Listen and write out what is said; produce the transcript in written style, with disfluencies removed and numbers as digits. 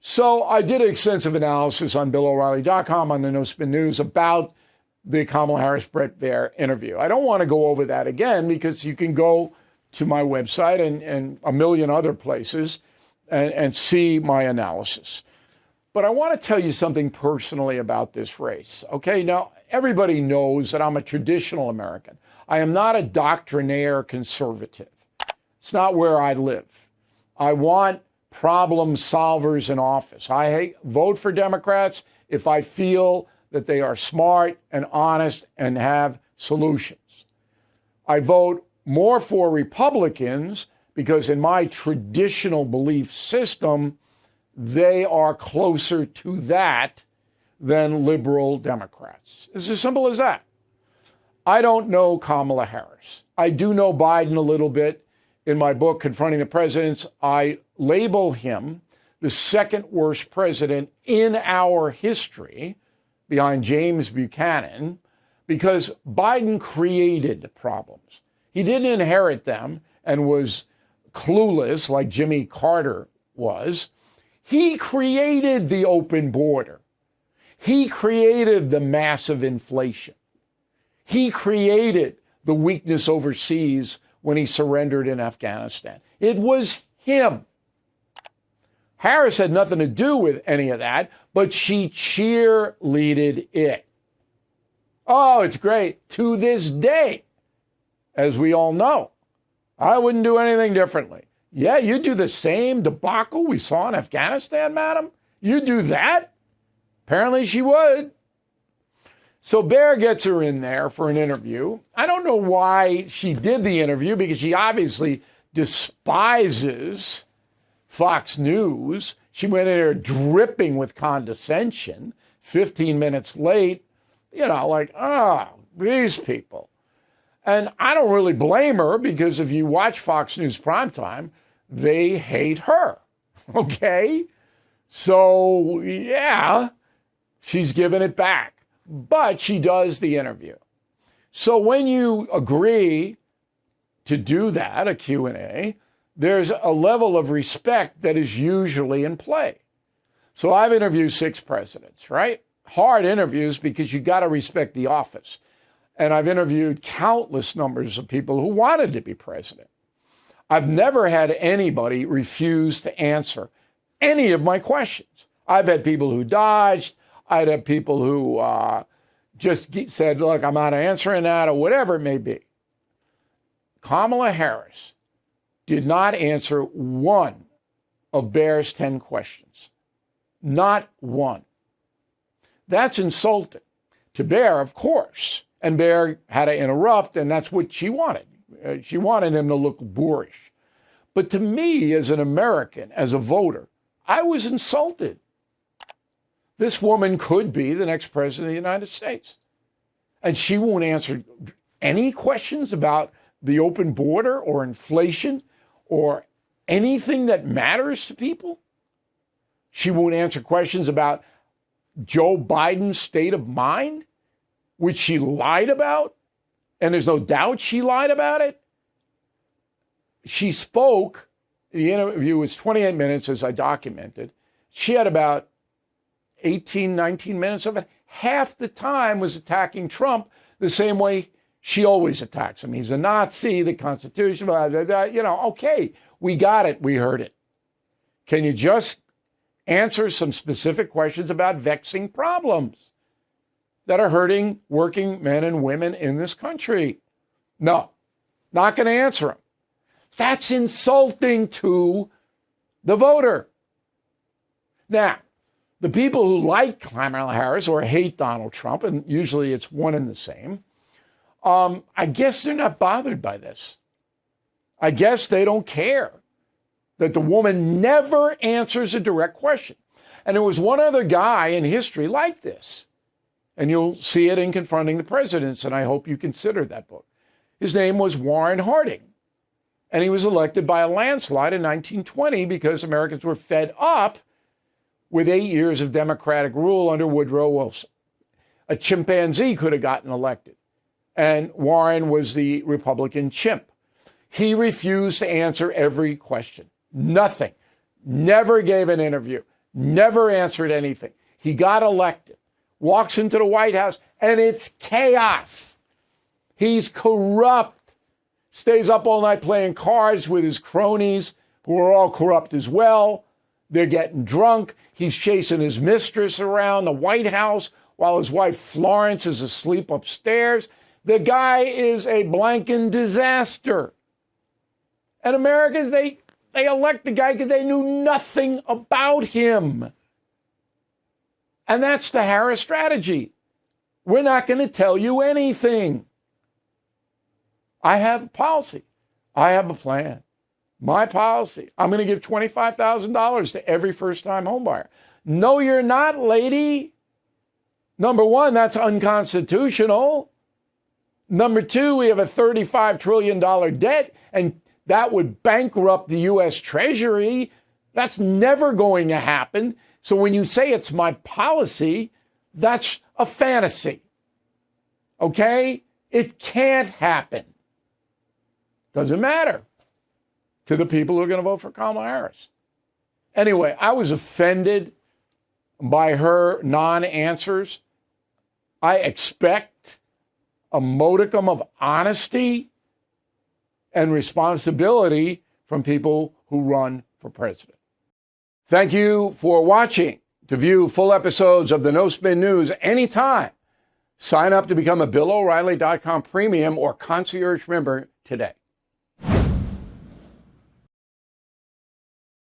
So I did an extensive analysis on BillO'Reilly.com on the No Spin News about the Kamala Harris-Bret Baier interview. I don't want to go over that again because you can go to my website and a million other places and see my analysis. But I want to tell you something personally about this race. Okay, now everybody knows that I'm a traditional American. I am not a doctrinaire conservative. It's not where I live. I want problem solvers in office. I vote for Democrats if I feel that they are smart and honest and have solutions. I vote more for Republicans because in my traditional belief system, they are closer to that than liberal Democrats. It's as simple as that. I don't know Kamala Harris. I do know Biden a little bit. In my book, Confronting the Presidents, I label him the second worst president in our history, behind James Buchanan, because Biden created problems. He didn't inherit them and was clueless like Jimmy Carter was. He created the open border. He created the massive inflation. He created the weakness overseas when he surrendered in Afghanistan. It was him. Harris had nothing to do with any of that, but she cheerleaded it. Oh, it's great. To this day, as we all know, I wouldn't do anything differently. Yeah, you do the same debacle we saw in Afghanistan, madam? You do that? Apparently she would. So Baier gets her in there for an interview. I don't know why she did the interview, because she obviously despises Fox News. She went in there dripping with condescension, 15 minutes late, like, these people. And I don't really blame her, because if you watch Fox News primetime, they hate her, okay? So, yeah, she's giving it back. But she does the interview. So when you agree to do that, a Q&A, there's a level of respect that is usually in play. So I've interviewed 6 presidents, right? Hard interviews because you got to respect the office. And I've interviewed countless numbers of people who wanted to be president. I've never had anybody refuse to answer any of my questions. I've had people who dodged. I'd have people who just said, look, I'm not answering that, or whatever it may be. Kamala Harris did not answer one of Baier's 10 questions. Not one. That's insulting to Baier, of course. And Baier had to interrupt, and that's what she wanted. She wanted him to look boorish. But to me, as an American, as a voter, I was insulted. This woman could be the next president of the United States. And she won't answer any questions about the open border or inflation or anything that matters to people. She won't answer questions about Joe Biden's state of mind, which she lied about. And there's no doubt she lied about it. She spoke, the interview was 28 minutes, as I documented. She had about 18, 19 minutes of it. Half the time was attacking Trump the same way she always attacks him. He's a Nazi, the Constitution, blah, blah, blah. Okay, we got it, we heard it. Can you just answer some specific questions about vexing problems that are hurting working men and women in this country? No, not going to answer them. That's insulting to the voter. Now, the people who like Kamala Harris or hate Donald Trump, and usually it's one and the same, I guess they're not bothered by this. I guess they don't care that the woman never answers a direct question. And there was one other guy in history like this. And you'll see it in Confronting the Presidents, and I hope you consider that book. His name was Warren Harding. And he was elected by a landslide in 1920 because Americans were fed up with 8 years of Democratic rule under Woodrow Wilson. A chimpanzee could have gotten elected. And Warren was the Republican chimp. He refused to answer every question. Nothing. Never gave an interview. never answered anything. He got elected, walks into the White House, and it's chaos. He's corrupt, stays up all night playing cards with his cronies, who are all corrupt as well. They're getting drunk. He's chasing his mistress around the White House while his wife Florence is asleep upstairs. The guy is a blanking disaster. And Americans, they elect the guy because they knew nothing about him. And that's the Harris strategy. We're not going to tell you anything. I have a policy. I have a plan. My policy. I'm going to give $25,000 to every first-time homebuyer. No, you're not, lady. Number one, that's unconstitutional. Number two, we have a $35 trillion debt, and that would bankrupt the U.S. Treasury. That's never going to happen. So when you say it's my policy, that's a fantasy. Okay? It can't happen. Doesn't matter to the people who are going to vote for Kamala Harris. Anyway, I was offended by her non-answers. I expect a modicum of honesty and responsibility from people who run for president. Thank you for watching. To view full episodes of the No Spin News anytime, sign up to become a BillO'Reilly.com premium or concierge member today.